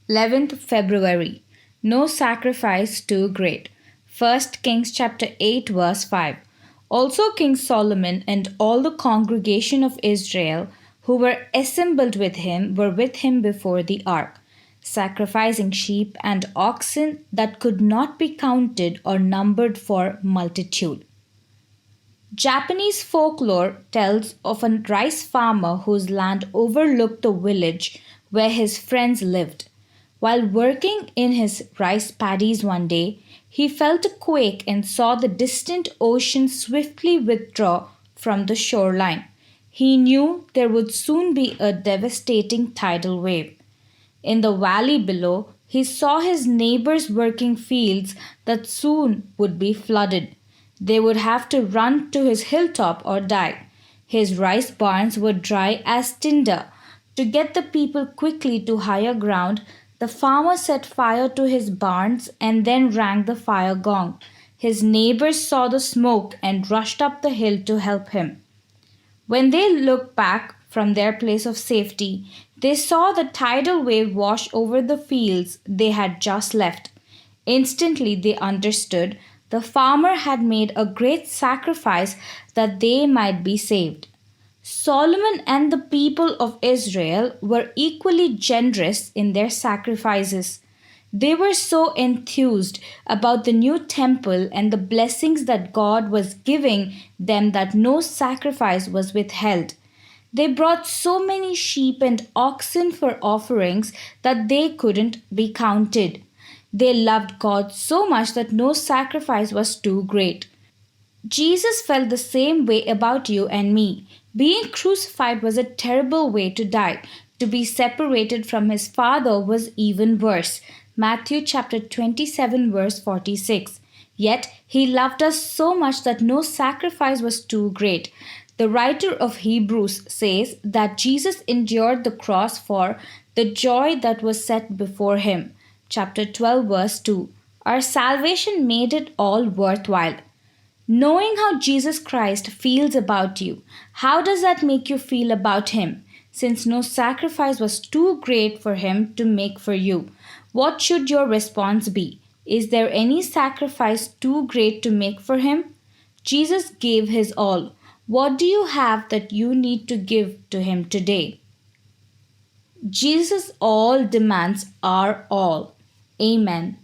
11th February. No sacrifice too great. 1 Kings chapter 8 verse 5. Also King Solomon and all the congregation of Israel who were assembled with him were with him before the ark, sacrificing sheep and oxen that could not be counted or numbered for multitude. Japanese folklore tells of a rice farmer whose land overlooked the village where his friends lived. While working in his rice paddies one day, he felt a quake and saw the distant ocean swiftly withdraw from the shoreline. He knew there would soon be a devastating tidal wave. In the valley below, he saw his neighbors working fields that soon would be flooded. They would have to run to his hilltop or die. His rice barns were dry as tinder. To get the people quickly to higher ground, the farmer set fire to his barns and then rang the fire gong. His neighbors saw the smoke and rushed up the hill to help him. When they looked back from their place of safety, they saw the tidal wave wash over the fields they had just left. Instantly they understood the farmer had made a great sacrifice that they might be saved. Solomon and the people of Israel were equally generous in their sacrifices. They were so enthused about the new temple and the blessings that God was giving them that no sacrifice was withheld. They brought so many sheep and oxen for offerings that they couldn't be counted. They loved God so much that no sacrifice was too great. Jesus felt the same way about you and me. Being crucified was a terrible way to die. To be separated from his Father was even worse. Matthew chapter 27 verse 46. Yet he loved us so much that no sacrifice was too great. The writer of Hebrews says that Jesus endured the cross for the joy that was set before him. Chapter 12 verse 2. Our salvation made it all worthwhile. Knowing how Jesus Christ feels about you, how does that make you feel about him? Since no sacrifice was too great for him to make for you, what should your response be? Is there any sacrifice too great to make for him? Jesus gave his all. What do you have that you need to give to him today? Jesus' all demands our all. Amen.